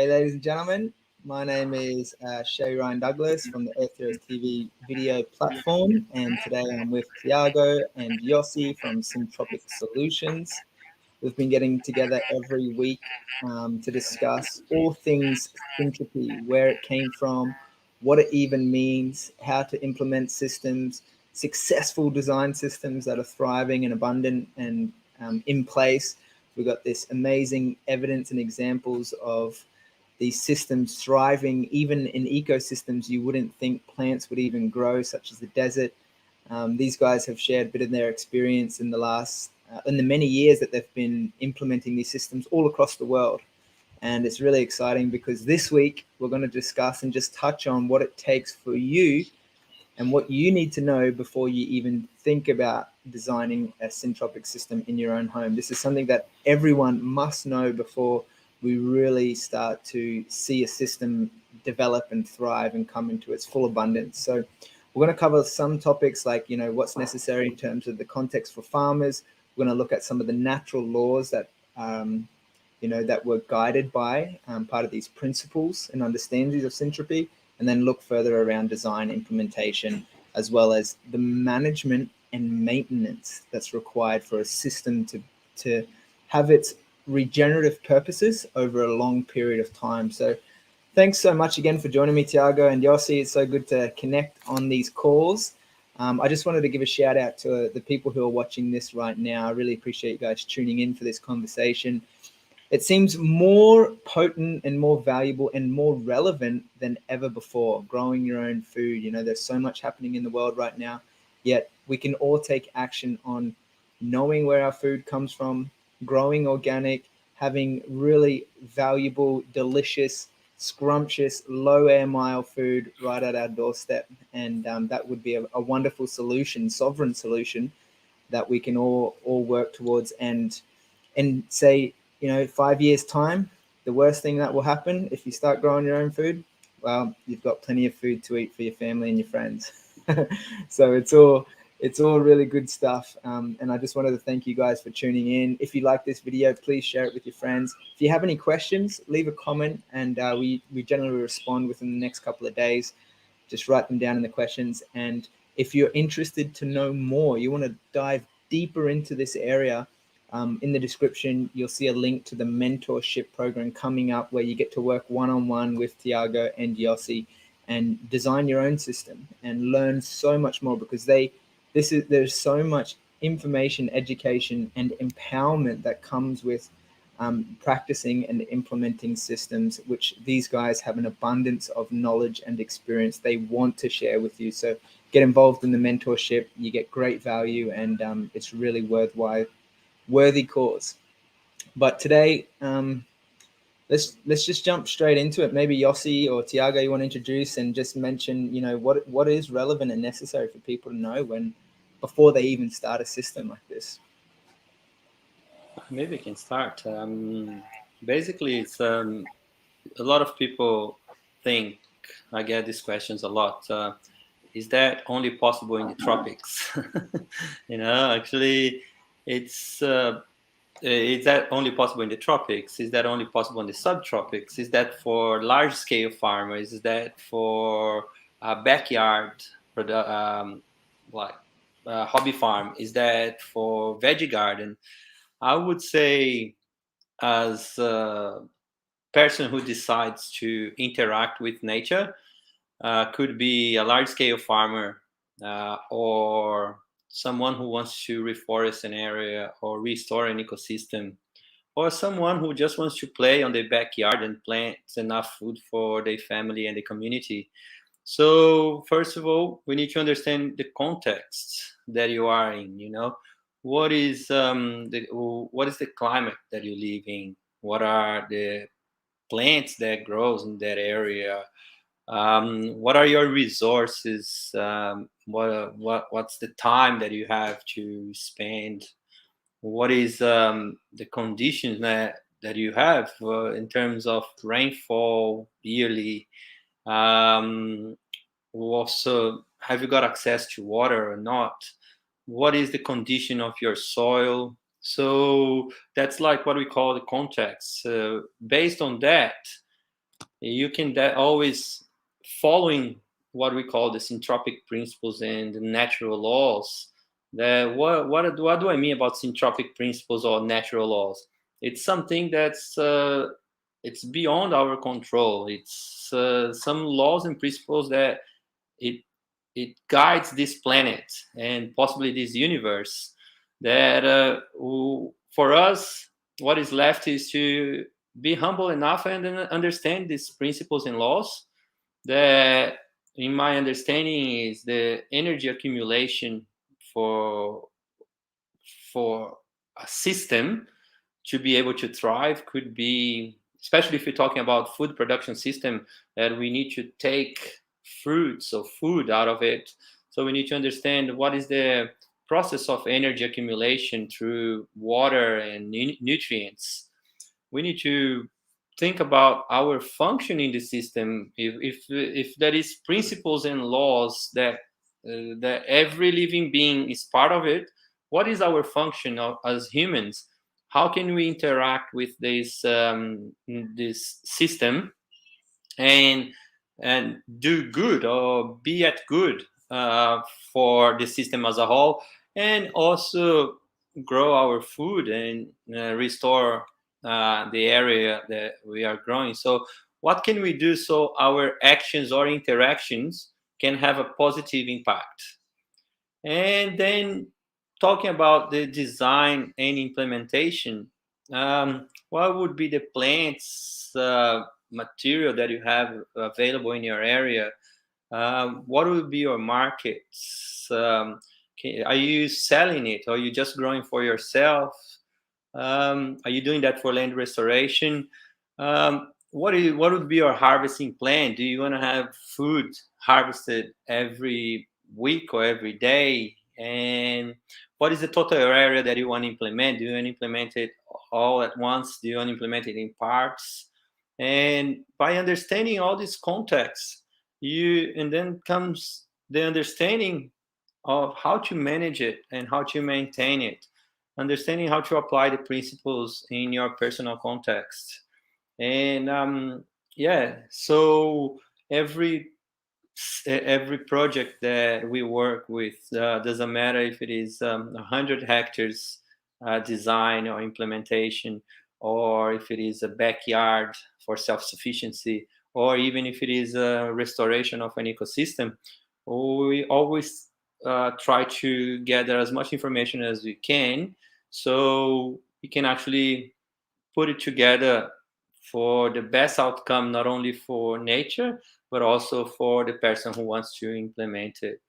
Hey, ladies and gentlemen, my name is Shay Douglas from the Earth Heroes TV video platform, and today I'm with Thiago and Yossi from Syntropic Solutions. We've been getting together every week to discuss all things syntropy, where it came from, what it even means, how to implement systems, successful design systems that are thriving and abundant and in place. We've got this amazing evidence and examples of these systems thriving even in ecosystems you wouldn't think plants would even grow, such as the desert. These guys have shared a bit of their experience in the many years that they've been implementing these systems all across the world. And it's really exciting because this week we're going to discuss and just touch on what it takes for you and what you need to know before you even think about designing a syntropic system in your own home. This is something that everyone must know before we really start to see a system develop and thrive and come into its full abundance. So we're going to cover some topics like, what's necessary in terms of the context for farmers. We're going to look at some of the natural laws that, that were guided by part of these principles and understandings of syntropy, and then look further around design implementation, as well as the management and maintenance that's required for a system to have its regenerative purposes over a long period of time. So thanks so much again for joining me, Thiago and Yossi. It's so good to connect on these calls. I just wanted to give a shout out to the people who are watching this right now. I really appreciate you guys tuning in for this conversation. It seems more potent and more valuable and more relevant than ever before, growing your own food. There's so much happening in the world right now, yet we can all take action on knowing where our food comes from, growing organic, having really valuable, delicious, scrumptious, low air mile food right at our doorstep. And that would be a wonderful solution, sovereign solution that we can all work towards and say, 5 years time, the worst thing that will happen if you start growing your own food, well, you've got plenty of food to eat for your family and your friends. So it's all really good stuff. And I just wanted to thank you guys for tuning in. If you like this video, please share it with your friends. If you have any questions, leave a comment, and we generally respond within the next couple of days. Just write them down in the questions. And if you're interested to know more, you want to dive deeper into this area, in the description, you'll see a link to the mentorship program coming up where you get to work one-on-one with Thiago and Yossi and design your own system and learn so much more, because there's so much information, education, and empowerment that comes with practicing and implementing systems, which these guys have an abundance of knowledge and experience they want to share with you. So get involved in the mentorship. You get great value, and it's really worthy cause. But today, let's just jump straight into it. Maybe Yossi or Thiago, you want to introduce and just mention, what is relevant and necessary for people to know before they even start a system like this. Maybe I can start. Basically, it's a lot of people think, I get these questions a lot. Is that only possible in the tropics? Actually, is that only possible in the tropics? Is that only possible in the subtropics? Is that for large-scale farmers? Is that for a backyard, hobby farm? Is that for veggie garden? I would say, as a person who decides to interact with nature, could be a large-scale farmer or someone who wants to reforest an area or restore an ecosystem, or someone who just wants to play on their backyard and plant enough food for their family and the community. So first of all, we need to understand the context that you are in. What is the climate that you live in? What are the plants that grows in that area? What are your resources? What's the time that you have to spend? What is the conditions that you have in terms of rainfall yearly? Also, have you got access to water or not? What is the condition of your soil? So that's like what we call the context. Based on that, you can always following what we call the syntropic principles and the natural laws. What do I mean about syntropic principles or natural laws? It's something that's it's beyond our control. It's some laws and principles that it it guides this planet and possibly this universe. That for us, what is left is to be humble enough and understand these principles and laws. That, in my understanding, is the energy accumulation for for a system to be able to thrive could be, especially if you're talking about food production system, that we need to take fruits or food out of it. So we need to understand what is the process of energy accumulation through water and nutrients. We need to think about our function in the system. If there is principles and laws that every living being is part of it, what is our function as humans? How can we interact with this system and do good or be at good for the system as a whole, and also grow our food and restore the area that we are growing. So what can we do so our actions or interactions can have a positive impact? And then, talking about the design and implementation, what would be the plants material that you have available in your area? What would be your markets? Are you selling it, or are you just growing for yourself? Are you doing that for land restoration? What would be your harvesting plan? Do you want to have food harvested every week or every day? And what is the total area that you want to implement? Do you want to implement it all at once? Do you want to implement it in parts? And by understanding all these contexts, and then comes the understanding of how to manage it and how to maintain it, understanding how to apply the principles in your personal context. And yeah, so every every project that we work with, doesn't matter if it is 100 hectares design or implementation, or if it is a backyard for self-sufficiency, or even if it is a restoration of an ecosystem, we always try to gather as much information as we can, so we can actually put it together for the best outcome, not only for nature, but also for the person who wants to implement it.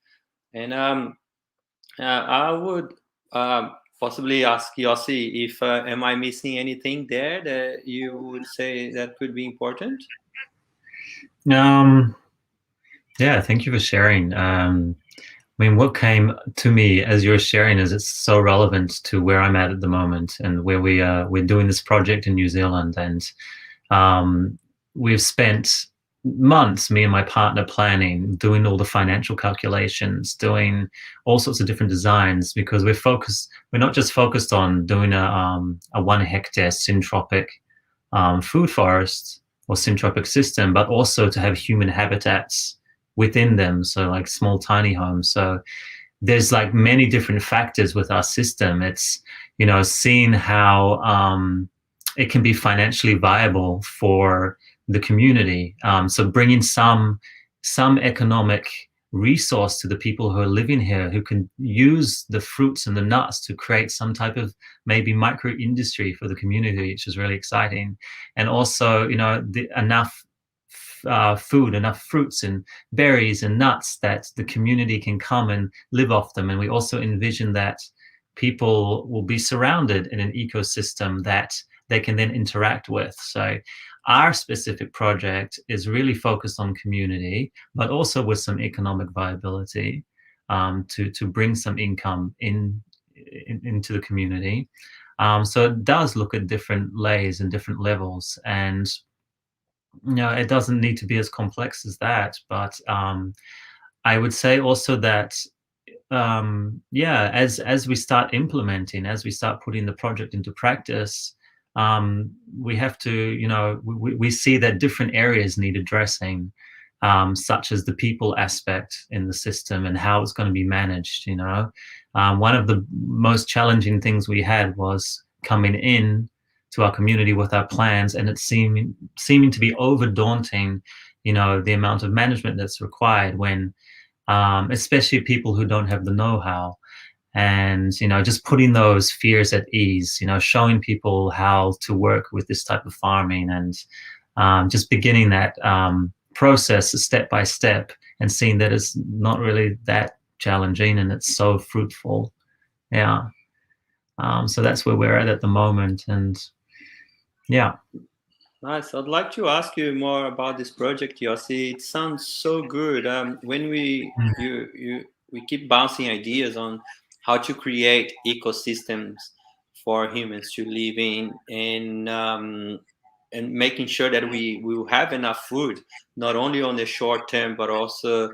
And I would possibly ask Yossi if am I missing anything there that you would say that could be important? Yeah, thank you for sharing. I mean, what came to me as you're sharing is it's so relevant to where I'm at the moment, and where we're doing this project in New Zealand, and we've spent months, me and my partner, planning, doing all the financial calculations, doing all sorts of different designs, because we're not just focused on doing a 1 hectare syntropic food forest or syntropic system, but also to have human habitats within them, so like small tiny homes. So there's like many different factors with our system. It's, seeing how it can be financially viable for the community. So bringing some economic resource to the people who are living here, who can use the fruits and the nuts to create some type of maybe micro industry for the community, which is really exciting. And also, enough food, enough fruits and berries and nuts that the community can come and live off them. And we also envision that people will be surrounded in an ecosystem that they can then interact with. So our specific project is really focused on community, but also with some economic viability, to bring some income into the community. So it does look at different layers and different levels, and it doesn't need to be as complex as that. But I would say also that as we start implementing, as we start putting the project into practice, we have to, we see that different areas need addressing, such as the people aspect in the system and how it's going to be managed. One of the most challenging things we had was coming in to our community with our plans, and it seeming to be over daunting, the amount of management that's required when, especially people who don't have the know-how. And just putting those fears at ease, showing people how to work with this type of farming, and just beginning that process step by step, and seeing that it's not really that challenging and it's so fruitful. Yeah. So that's where we're at the moment. And yeah. Nice. I'd like to ask you more about this project, Yossi. It sounds so good. When we keep bouncing ideas on how to create ecosystems for humans to live in, and making sure that we will have enough food, not only on the short term but also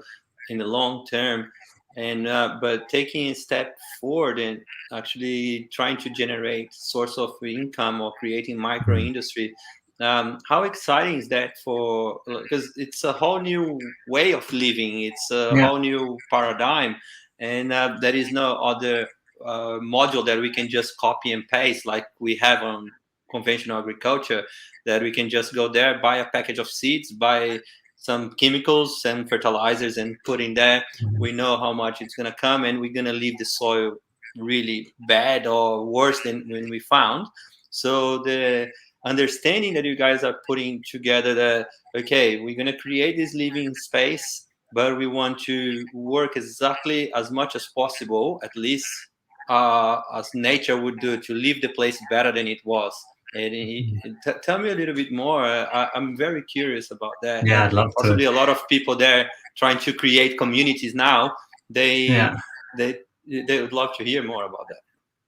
in the long term, and but taking a step forward and actually trying to generate source of income or creating micro industry. How exciting is that for, because it's a whole new way of living, it's a whole new paradigm, and there is no other module that we can just copy and paste like we have on conventional agriculture, that we can just go there, buy a package of seeds, buy some chemicals and fertilizers and put in there. We know how much it's going to come, and we're going to leave the soil really bad or worse than when we found. So the understanding that you guys are putting together, that okay, we're going to create this living space, but we want to work exactly as much as possible, at least as nature would do, to leave the place better than it was. And tell me a little bit more. I'm very curious about that. Yeah, I I'd think love possibly to. a lot of people there trying to create communities now. They would love to hear more about that.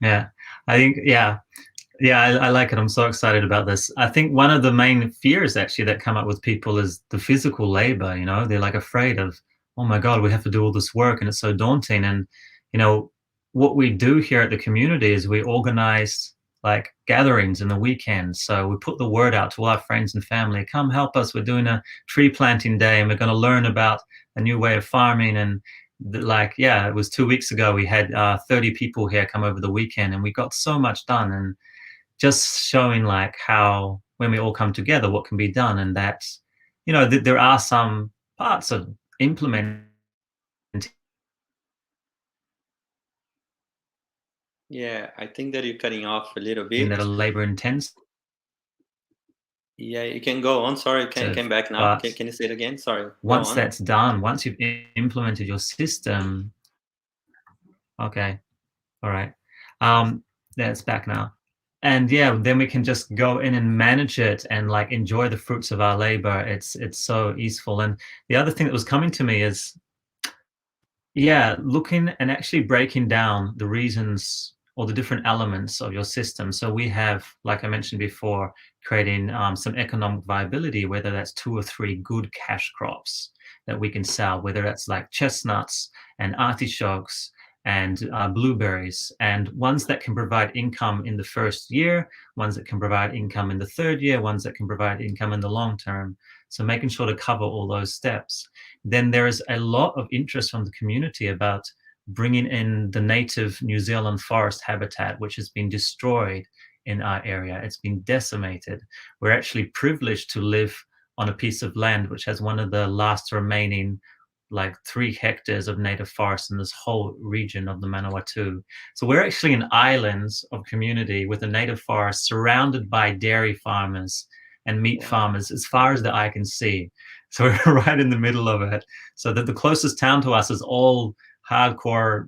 Yeah, I think, I like it. I'm so excited about this. I think one of the main fears actually that come up with people is the physical labor. They're like afraid of, oh my God, we have to do all this work and it's so daunting. And what we do here at the community is we organize like gatherings in the weekends. So we put the word out to all our friends and family, come help us. We're doing a tree planting day and we're going to learn about a new way of farming. And it was 2 weeks ago, we had 30 people here come over the weekend, and we got so much done. And just showing like how when we all come together, what can be done, and that there are some parts of implementing. Yeah, I think that you're cutting off a little bit. That are labor intensive. Yeah, you can go on. Sorry, came back now. Can you say it again? Sorry. Once that's done, once you've implemented your system, okay, all right, that's back now. And then we can just go in and manage it and like enjoy the fruits of our labor. It's so easeful. And the other thing that was coming to me is, looking and actually breaking down the reasons or the different elements of your system. So we have, like I mentioned before, creating some economic viability, whether that's 2 or 3 good cash crops that we can sell, whether that's like chestnuts and artichokes and blueberries, and ones that can provide income in the first year, ones that can provide income in the third year, ones that can provide income in the long term. So making sure to cover all those steps. Then there is a lot of interest from the community about bringing in the native New Zealand forest habitat, which has been destroyed in our area. It's been decimated. We're actually privileged to live on a piece of land which has one of the last remaining 3 hectares of native forest in this whole region of the Manawatu. So we're actually in islands of community with a native forest surrounded by dairy farmers and meat farmers as far as the eye can see. So we're right in the middle of it. So that the closest town to us is all hardcore,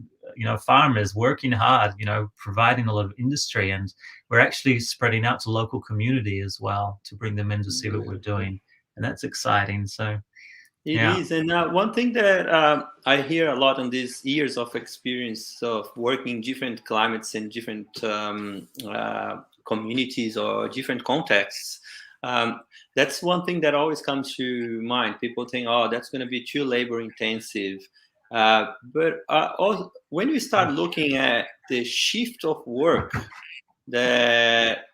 farmers working hard, providing a lot of industry. And we're actually spreading out to local community as well to bring them in to see what we're doing. And that's exciting. So it is. And one thing that I hear a lot in these years of experience of working in different climates and different communities or different contexts, that's one thing that always comes to mind. People think, oh, that's going to be too labor intensive. But also, when we start looking at the shift of work that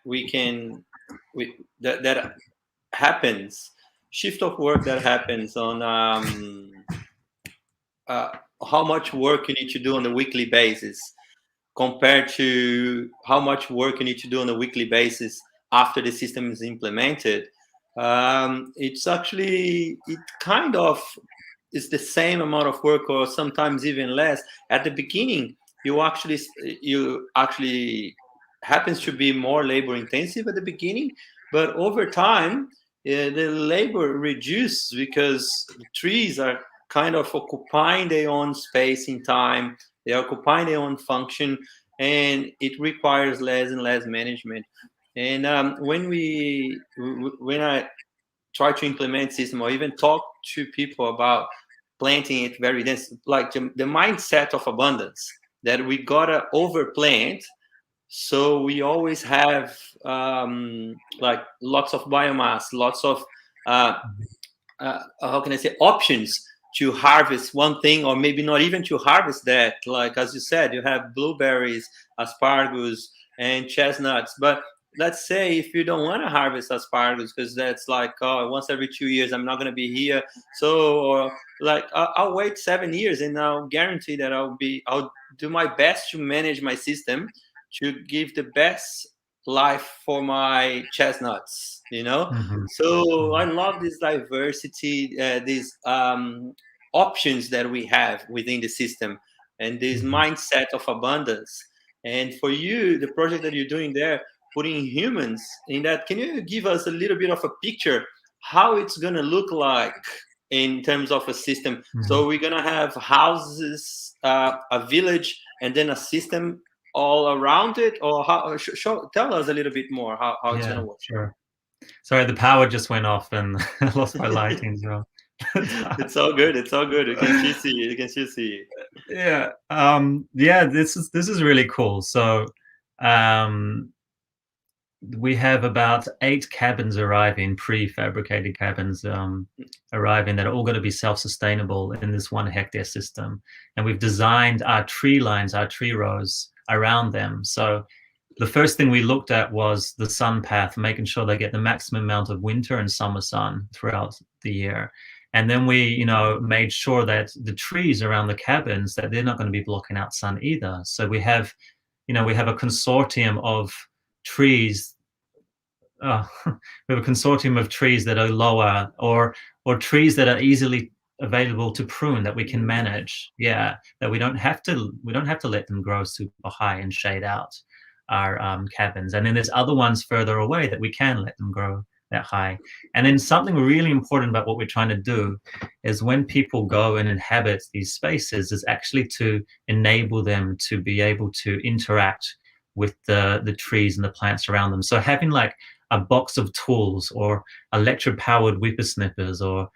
that happens, shift of work that happens on how much work you need to do on a weekly basis compared to how much work you need to do on a weekly basis after the system is implemented. It's actually, it kind of is the same amount of work, or sometimes even less. At the beginning, you actually happens to be more labor intensive at the beginning, but over time, the labor reduces because the trees are kind of occupying their own space in time. They are occupying their own function, and it requires less and less management. And when I try to implement system or even talk to people about planting it very dense, like the mindset of abundance, that we gotta overplant, so we always have like lots of biomass, lots of how can I say, options to harvest one thing, or maybe not even to harvest that. Like, as you said, you have blueberries, asparagus, and chestnuts. But let's say if you don't want to harvest asparagus because that's like, oh, once every 2 years, I'm not going to be here. So, or like, I'll wait 7 years and I'll guarantee that I'll do my best to manage my system to give the best life for my chestnuts, you know? Mm-hmm. So I love this diversity, these options that we have within the system, and this mindset of abundance. And for you, the project that you're doing there, putting humans in that, can you give us a little bit of a picture how it's going to look like in terms of a system? Mm-hmm. So we're going to have houses, a village, and then a system all around it, or how? Tell us a little bit more how it's going to work. Sure. Sorry, the power just went off and I lost my lighting as well. It's all good. It's all good. You can still see it. You can still see it. Yeah. Yeah. This is really cool. So, we have about 8 cabins arriving, prefabricated cabins arriving, that are all going to be self-sustainable in this 1 hectare system. And we've designed our tree lines, our tree rows around them. So the first thing we looked at was the sun path, making sure they get the maximum amount of winter and summer sun throughout the year. And then we, made sure that the trees around the cabins, that they're not going to be blocking out sun either. So we have, we have a consortium of trees. We have a consortium of trees that are lower, or trees that are easily available to prune, that we can manage. Yeah, that we don't have to let them grow super high and shade out our cabins. And then there's other ones further away that we can let them grow that high. And then something really important about what we're trying to do is, when people go and inhabit these spaces, is actually to enable them to be able to interact with the trees and the plants around them. So having like a box of tools, or electric powered whippersnippers, or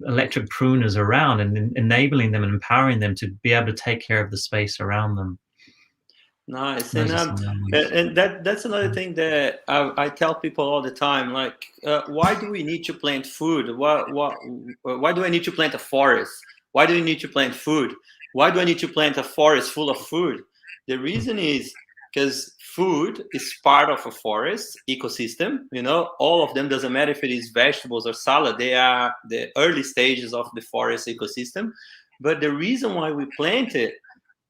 electric pruners around, and enabling them and empowering them to be able to take care of the space around them. Nice. And that's another thing that I tell people all the time. Like, why do we need to plant food? Why do I need to plant a forest? Why do we need to plant food? Why do I need to plant a forest full of food? The reason is because food is part of a forest ecosystem. All of them, doesn't matter if it is vegetables or salad, they are the early stages of the forest ecosystem. But the reason why we plant it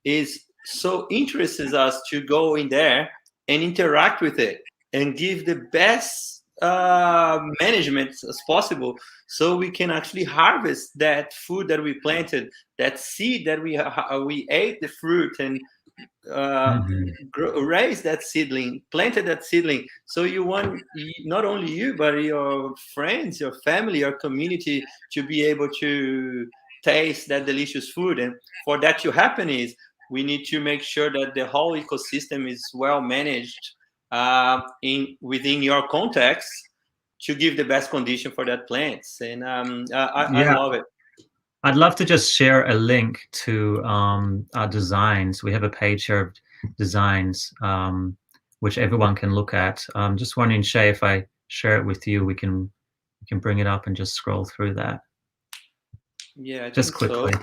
is so interests us to go in there and interact with it and give the best management as possible, so we can actually harvest that food that we planted, that seed that we ate the fruit, and raise that seedling, planted that seedling. So you want not only you, but your friends, your family, your community to be able to taste that delicious food. And for that to happen, is we need to make sure that the whole ecosystem is well managed within your context, to give the best condition for that plants. And I love it. I'd love to just share a link to our designs. We have a page here of designs, which everyone can look at. Just wondering, Shay, if I share it with you, we can bring it up and just scroll through that. Yeah, just quickly. So.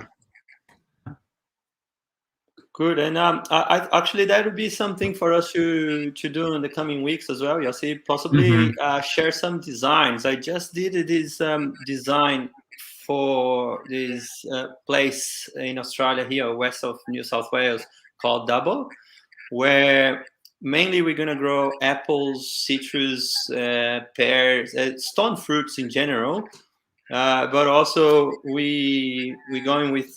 Good, and actually that would be something for us to do in the coming weeks as well. Yossi, possibly share some designs. I just did this design for this place in Australia here, west of New South Wales, called Double, where mainly we're gonna grow apples, citrus, pears, stone fruits in general. But also we're going with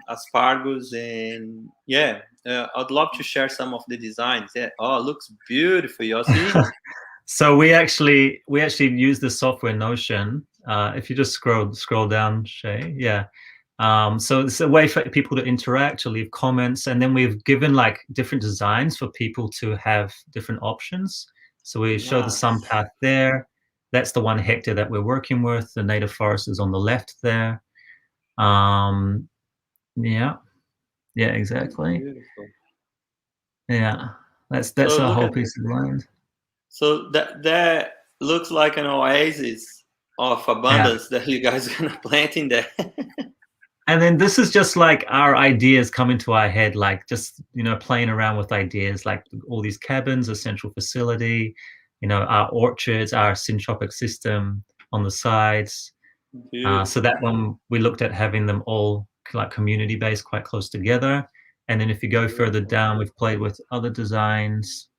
asparagus, and yeah, I'd love to share some of the designs. Yeah, oh, it looks beautiful, Yossi. So we actually use the software Notion. If you just scroll down, Shay, yeah. So it's a way for people to interact, to leave comments, and then we've given like different designs for people to have different options. So we show the sun path there. That's the 1 hectare that we're working with. The native forest is on the left there. Yeah, exactly. Beautiful. Yeah, that's a whole piece of land. So that looks like an oasis of abundance that you guys are gonna plant in there. And then this is just like our ideas come into our head, like just, playing around with ideas, like all these cabins, a central facility, our orchards, our Syntropic system on the sides. So that one, we looked at having them all like community-based, quite close together. And then if you go further down, we've played with other designs.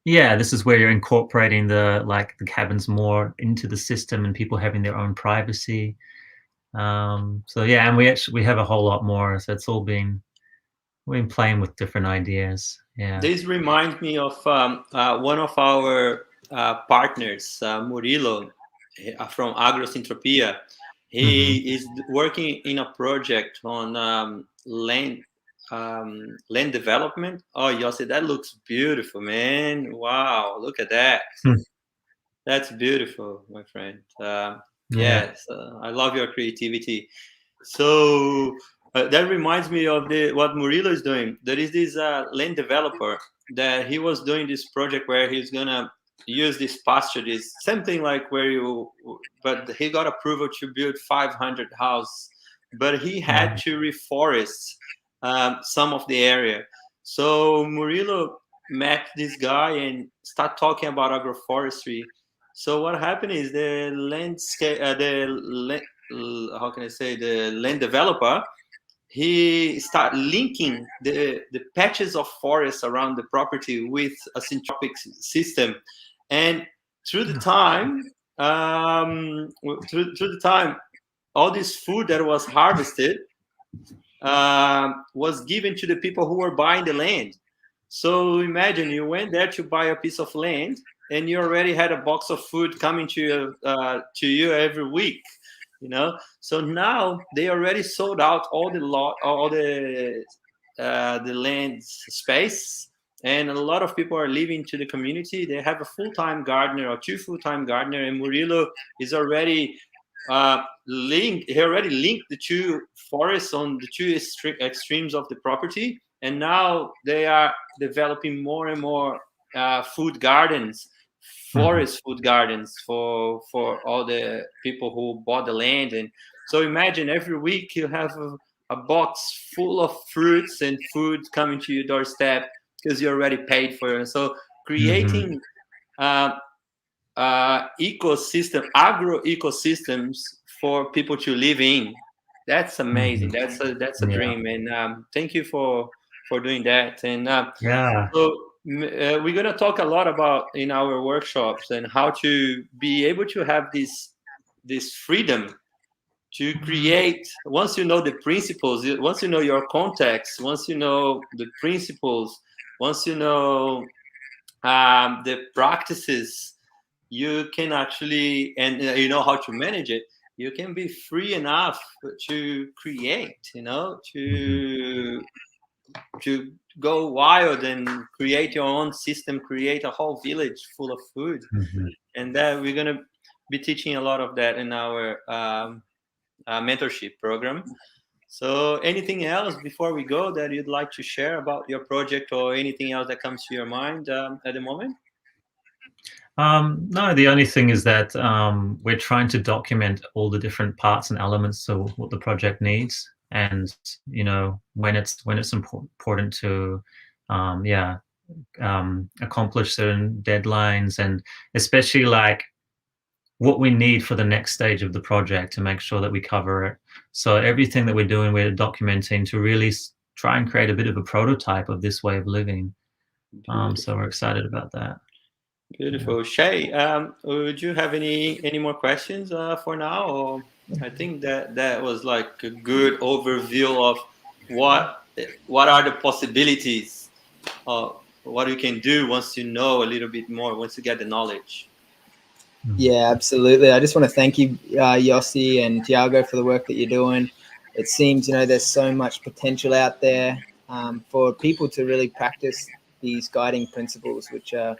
Yeah, this is where you're incorporating the cabins more into the system and people having their own privacy. So yeah, and we have a whole lot more. So it's all we've been playing with different ideas. Yeah. This reminds me of one of our partners, Murilo, from Agrosintropia. He is working in a project on land development. Oh, Yossi, that looks beautiful, man! Wow, look at that. That's beautiful, my friend. Yes, I love your creativity. So that reminds me of what Murilo is doing. There is this land developer that he was doing this project where he's gonna use this pasture, this something like but he got approval to build 500 houses, but he had to reforest some of the area. So Murilo met this guy and start talking about agroforestry. So what happened is the landscape, how can I say, the land developer, he started linking the patches of forest around the property with a syntropic system, and through the time, all this food that was harvested was given to the people who were buying the land. So imagine you went there to buy a piece of land, and you already had a box of food coming to you every week, So now they already sold out all the land space, and a lot of people are leaving to the community. They have a full-time gardener or 2 full-time gardener, and Murilo is already linked. He already linked the 2 forests on the 2 extremes of the property, and now they are developing more and more food gardens. Forest food gardens for all the people who bought the land. And so imagine every week you have a box full of fruits and food coming to your doorstep because you already paid for it. So creating agro ecosystems for people to live in, that's amazing. That's a dream. And thank you for doing that. And so we're going to talk a lot about in our workshops and how to be able to have this freedom to create. Once you know the principles, once you know your context, once you know the principles, once you know the practices, you can actually, and you know how to manage it, you can be free enough to create, to go wild and create your own system, create a whole village full of food. And that we're going to be teaching a lot of that in our mentorship program. So anything else before we go that you'd like to share about your project, or anything else that comes to your mind at the moment? No, the only thing is that we're trying to document all the different parts and elements of what the project needs. and when it's important to accomplish certain deadlines, and especially like what we need for the next stage of the project to make sure that we cover it. So everything that we're doing, we're documenting to really try and create a bit of a prototype of this way of living. So we're excited about that. Beautiful. Shay, would you have any more questions for now? Or I think that was like a good overview of what are the possibilities of what you can do once you know a little bit more, once you get the knowledge. Yeah, absolutely. I just want to thank you, Yossi and Thiago, for the work that you're doing. It seems, there's so much potential out there for people to really practice these guiding principles, which are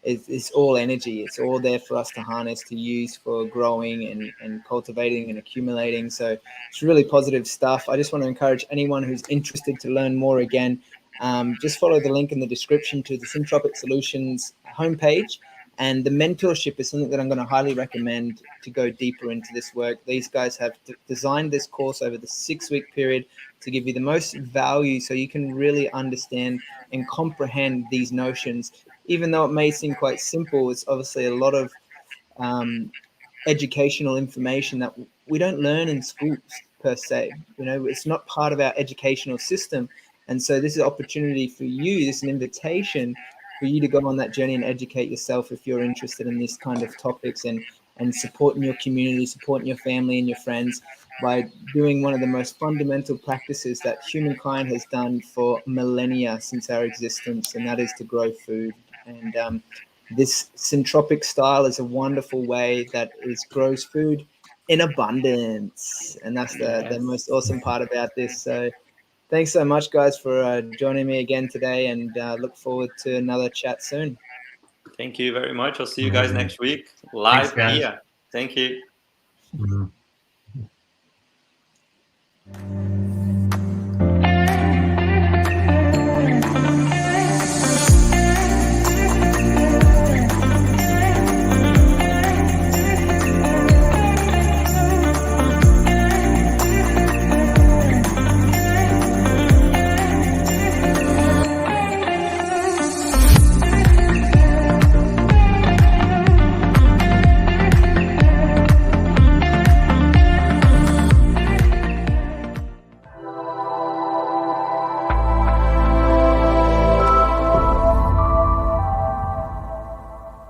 it's all energy. It's all there for us to harness, to use for growing and cultivating and accumulating. So it's really positive stuff. I just want to encourage anyone who's interested to learn more again, just follow the link in the description to the Syntropic Solutions homepage. And the mentorship is something that I'm going to highly recommend to go deeper into this work. These guys have designed this course over the 6-week period to give you the most value so you can really understand and comprehend these notions. Even though it may seem quite simple, it's obviously a lot of educational information that we don't learn in schools per se. It's not part of our educational system. And so this is an opportunity for you, this is an invitation for you to go on that journey and educate yourself if you're interested in this kind of topics, and supporting your community, supporting your family and your friends by doing one of the most fundamental practices that humankind has done for millennia since our existence, and that is to grow food. And this syntropic style is a wonderful way that grows food in abundance, and that's the most awesome part about this. So thanks so much, guys, for joining me again today, and look forward to another chat soon. Thank you very much. I'll see you guys next week live here. Thank you.